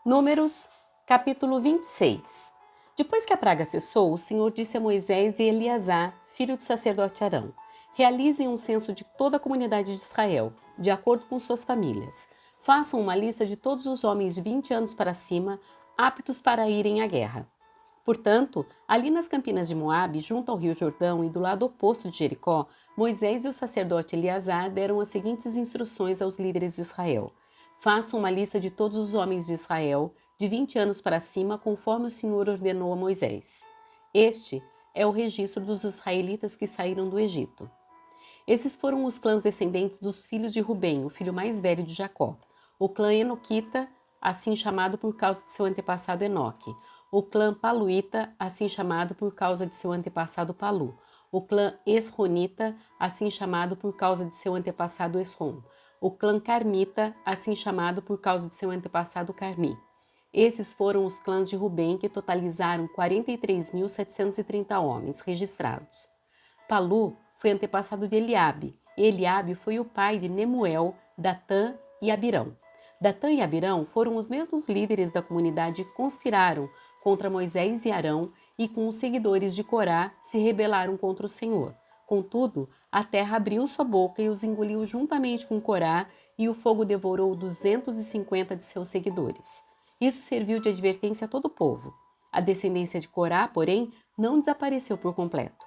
Números, capítulo 26. Depois que a praga cessou, o Senhor disse a Moisés e Eleazar, filho do sacerdote Arão: realizem um censo de toda a comunidade de Israel, de acordo com suas famílias. Façam uma lista de todos os homens de 20 anos para cima, aptos para irem à guerra. Portanto, ali nas campinas de Moabe, junto ao rio Jordão e do lado oposto de Jericó, Moisés e o sacerdote Eleazar deram as seguintes instruções aos líderes de Israel: façam uma lista de todos os homens de Israel, de 20 anos para cima, conforme o Senhor ordenou a Moisés. Este é o registro dos israelitas que saíram do Egito. Esses foram os clãs descendentes dos filhos de Rubem, o filho mais velho de Jacó. O clã Enoquita, assim chamado por causa de seu antepassado Enoque. O clã Paluíta, assim chamado por causa de seu antepassado Palu. O clã Esronita, assim chamado por causa de seu antepassado Esrom. O clã Carmita, assim chamado por causa de seu antepassado Carmi. Esses foram os clãs de Rubem, que totalizaram 43.730 homens registrados. Palu foi antepassado de Eliabe, e Eliabe foi o pai de Nemuel, Datã e Abirão. Datã e Abirão foram os mesmos líderes da comunidade que conspiraram contra Moisés e Arão e com os seguidores de Corá se rebelaram contra o Senhor. Contudo, a terra abriu sua boca e os engoliu juntamente com Corá, e o fogo devorou 250 de seus seguidores. Isso serviu de advertência a todo o povo. A descendência de Corá, porém, não desapareceu por completo.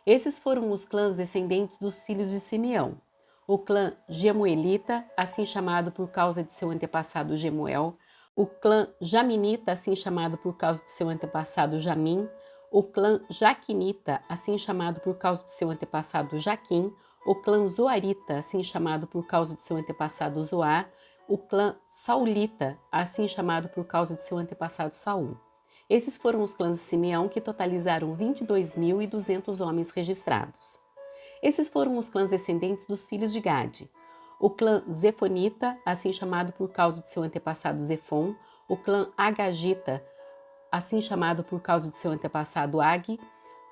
Esses foram os clãs descendentes dos filhos de Simeão. O clã Gemuelita, assim chamado por causa de seu antepassado Gemuel. O clã Jaminita, assim chamado por causa de seu antepassado Jamim. O clã Jaquinita, assim chamado por causa de seu antepassado Jaquim. O clã Zoarita, assim chamado por causa de seu antepassado Zoar. O clã Saulita, assim chamado por causa de seu antepassado Saul. Esses foram os clãs de Simeão, que totalizaram 22.200 homens registrados. Esses foram os clãs descendentes dos filhos de Gade. O clã Zefonita, assim chamado por causa de seu antepassado Zefon. O clã Agagita, assim chamado por causa de seu antepassado Ag.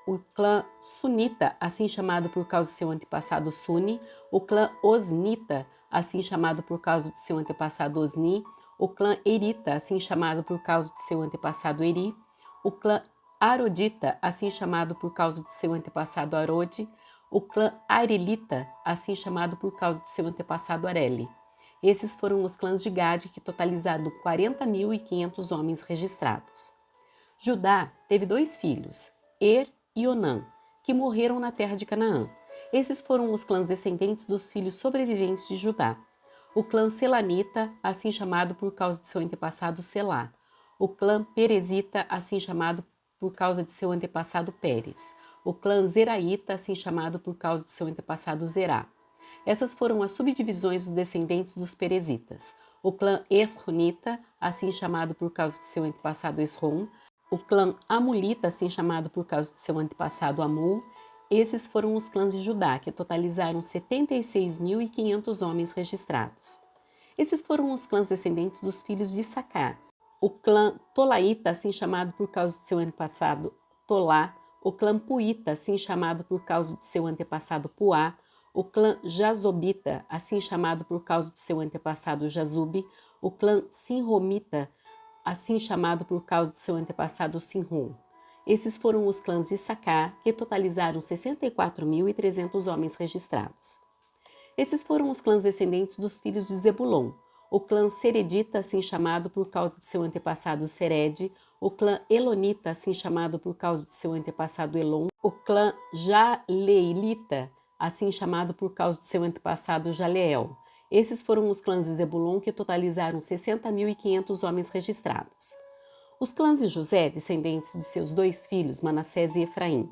O clã Sunita, assim chamado por causa de seu antepassado Suni. O clã Osnita, assim chamado por causa de seu antepassado Osni. O clã Erita, assim chamado por causa de seu antepassado Eri. O clã Arodita, assim chamado por causa de seu antepassado Arode. O clã Arelita, assim chamado por causa de seu antepassado Areli. Esses foram os clãs de Gade, que totalizaram 40.500 homens registrados. Judá teve 2 filhos, Er e Onã, que morreram na terra de Canaã. Esses foram os clãs descendentes dos filhos sobreviventes de Judá. O clã Selanita, assim chamado por causa de seu antepassado Selá. O clã Perezita, assim chamado por causa de seu antepassado Pérez. O clã Zeraíta, assim chamado por causa de seu antepassado Zerá. Essas foram as subdivisões dos descendentes dos Perezitas. O clã Esronita, assim chamado por causa de seu antepassado Esrom. O clã Amulita, assim chamado por causa de seu antepassado Amul. Esses foram os clãs de Judá, que totalizaram 76.500 homens registrados. Esses foram os clãs descendentes dos filhos de Issacar. O clã Tolaíta, assim chamado por causa de seu antepassado Tolá. O clã Puíta, assim chamado por causa de seu antepassado Puá. O clã Jazobita, assim chamado por causa de seu antepassado Jazube. O clã Sinromita, assim chamado por causa de seu antepassado Sinrom. Esses foram os clãs de Issacar, que totalizaram 64.300 homens registrados. Esses foram os clãs descendentes dos filhos de Zebulon. O clã Seredita, assim chamado por causa de seu antepassado Sered. O clã Elonita, assim chamado por causa de seu antepassado Elon. O clã Jaleelita, assim chamado por causa de seu antepassado Jaleel. Esses foram os clãs de Zebulon, que totalizaram 60.500 homens registrados. Os clãs de José, descendentes de seus 2 filhos, Manassés e Efraim.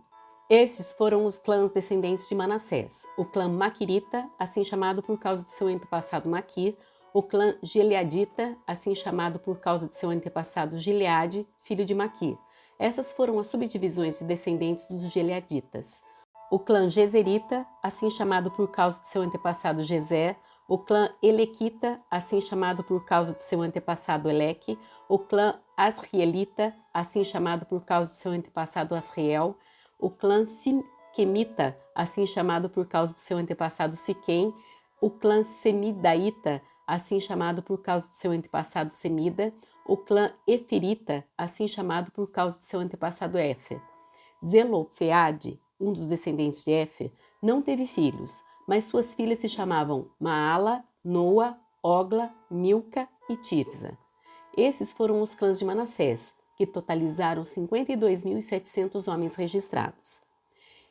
Estes foram os clãs descendentes de Manassés. O clã Maquirita, assim chamado por causa de seu antepassado Maquir. O clã Gileadita, assim chamado por causa de seu antepassado Gileade, filho de Maquir. Essas foram as subdivisões de descendentes dos Gileaditas. O clã Gezerita, assim chamado por causa de seu antepassado Gezer. O clã Elequita, assim chamado por causa de seu antepassado Eleque. O clã Asrielita, assim chamado por causa de seu antepassado Asriel. O clã Siquemita, assim chamado por causa de seu antepassado Siquém. O clã Semidaíta, assim chamado por causa de seu antepassado Semida, o clã Eferita, assim chamado por causa de seu antepassado Éfer. Zelofeade, um dos descendentes de Éfer, não teve filhos, mas suas filhas se chamavam Maala, Noa, Ogla, Milca e Tirza. Esses foram os clãs de Manassés, que totalizaram 52.700 homens registrados.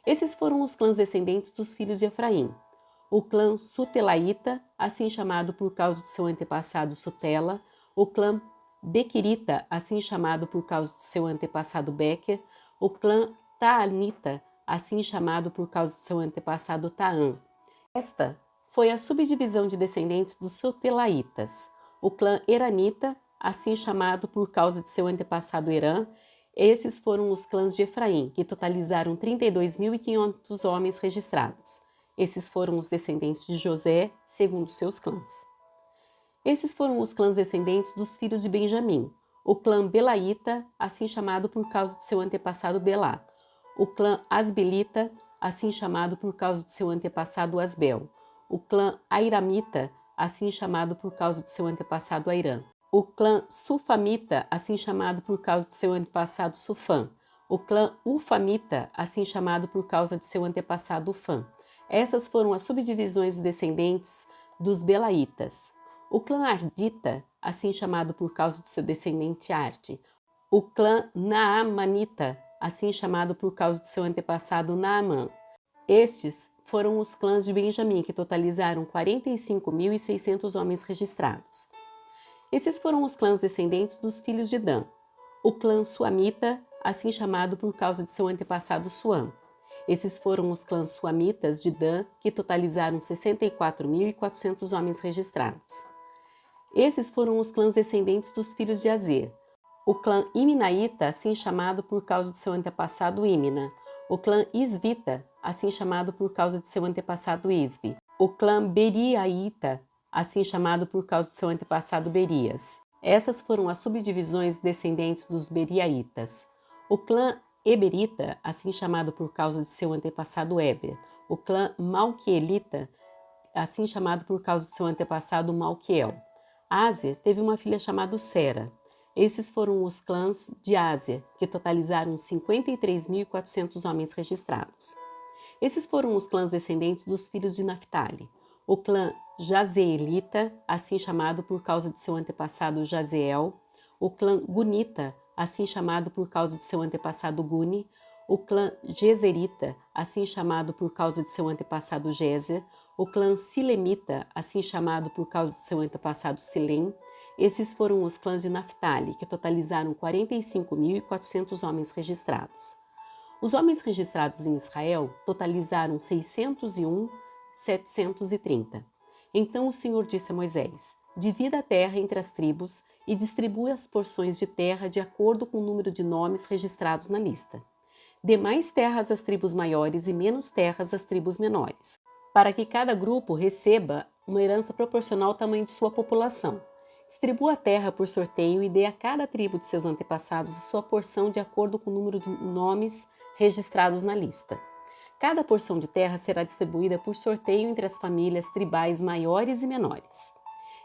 Esses foram os clãs descendentes dos filhos de Efraim. O clã Sutelaíta, assim chamado por causa de seu antepassado Sutela, o clã Bequerita, assim chamado por causa de seu antepassado Bequer, o clã Taanita, assim chamado por causa de seu antepassado Taã. Esta foi a subdivisão de descendentes dos Sutelaítas. O clã Eranita, assim chamado por causa de seu antepassado Herã. Esses foram os clãs de Efraim, que totalizaram 32.500 homens registrados. Esses foram os descendentes de José, segundo seus clãs. Esses foram os clãs descendentes dos filhos de Benjamim. O clã Belaíta, assim chamado por causa de seu antepassado Belá. O clã Asbelita, assim chamado por causa de seu antepassado Asbel. O clã Airamita, assim chamado por causa de seu antepassado Airã. O clã Sufamita, assim chamado por causa de seu antepassado Sufã. O clã Ufamita, assim chamado por causa de seu antepassado Ufã. Essas foram as subdivisões descendentes dos Belaitas. O clã Ardita, assim chamado por causa de seu descendente Arde. O clã Naamanita, assim chamado por causa de seu antepassado Naamã. Estes foram os clãs de Benjamim, que totalizaram 45.600 homens registrados. Esses foram os clãs descendentes dos filhos de Dan. O clã Suamita, assim chamado por causa de seu antepassado Suam. Esses foram os clãs suamitas de Dan, que totalizaram 64.400 homens registrados. Esses foram os clãs descendentes dos filhos de Azer. O clã Iminaíta, assim chamado por causa de seu antepassado Imina. O clã Isvita, assim chamado por causa de seu antepassado Isvi. O clã Beriaíta, assim chamado por causa de seu antepassado Berias. Essas foram as subdivisões descendentes dos Beriaitas. O clã Eberita, assim chamado por causa de seu antepassado Eber. O clã Malquielita, assim chamado por causa de seu antepassado Malquiel. Aser teve uma filha chamada Sera. Esses foram os clãs de Aser, que totalizaram 53.400 homens registrados. Esses foram os clãs descendentes dos filhos de Naphtali. O clã Jazeelita, assim chamado por causa de seu antepassado Jazeel. O clã Gunita, assim chamado por causa de seu antepassado Guni. O clã Gezerita, assim chamado por causa de seu antepassado Gezer. O clã Silemita, assim chamado por causa de seu antepassado Silem. Esses foram os clãs de Naphtali, que totalizaram 45.400 homens registrados. Os homens registrados em Israel totalizaram 601.730. Então o Senhor disse a Moisés: divida a terra entre as tribos e distribua as porções de terra de acordo com o número de nomes registrados na lista. Dê mais terras às tribos maiores e menos terras às tribos menores, para que cada grupo receba uma herança proporcional ao tamanho de sua população. Distribua a terra por sorteio e dê a cada tribo de seus antepassados a sua porção de acordo com o número de nomes registrados na lista. Cada porção de terra será distribuída por sorteio entre as famílias tribais maiores e menores.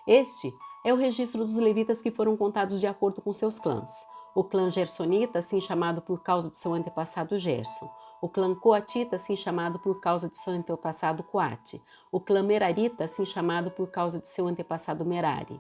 Este é o registro dos levitas que foram contados de acordo com seus clãs. O clã Gersonita, assim chamado por causa de seu antepassado Gerson. O clã Coatita, assim chamado por causa de seu antepassado Coate. O clã Merarita, assim chamado por causa de seu antepassado Merari.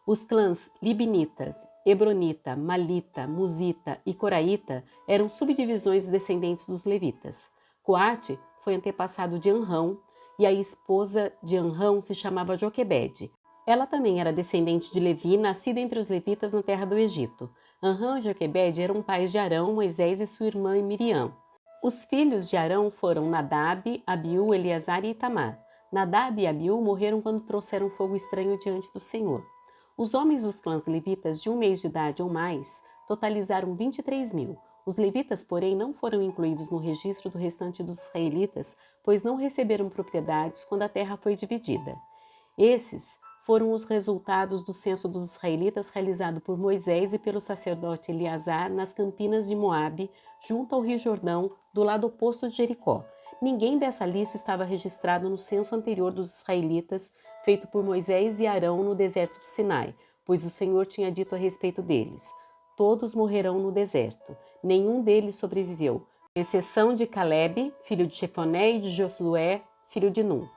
Os clãs Libinitas, Hebronita, Malita, Musita e Coraíta eram subdivisões descendentes dos levitas. Coate foi antepassado de Anrão e a esposa de Anrão se chamava Joquebede. Ela também era descendente de Levi, nascida entre os levitas na terra do Egito. Anrão e Joquebede eram pais de Arão, Moisés e sua irmã Miriam. Os filhos de Arão foram Nadab, Abiú, Eleazar e Itamar. Nadab e Abiú morreram quando trouxeram fogo estranho diante do Senhor. Os homens dos clãs levitas de 1 mês de idade ou mais totalizaram 23.000. Os levitas, porém, não foram incluídos no registro do restante dos israelitas, pois não receberam propriedades quando a terra foi dividida. Esses foram os resultados do censo dos israelitas realizado por Moisés e pelo sacerdote Eleazar nas campinas de Moabe, junto ao rio Jordão, do lado oposto de Jericó. Ninguém dessa lista estava registrado no censo anterior dos israelitas, feito por Moisés e Arão no deserto do Sinai, pois o Senhor tinha dito a respeito deles: todos morrerão no deserto, nenhum deles sobreviveu, com exceção de Calebe, filho de Jefoné, e de Josué, filho de Num.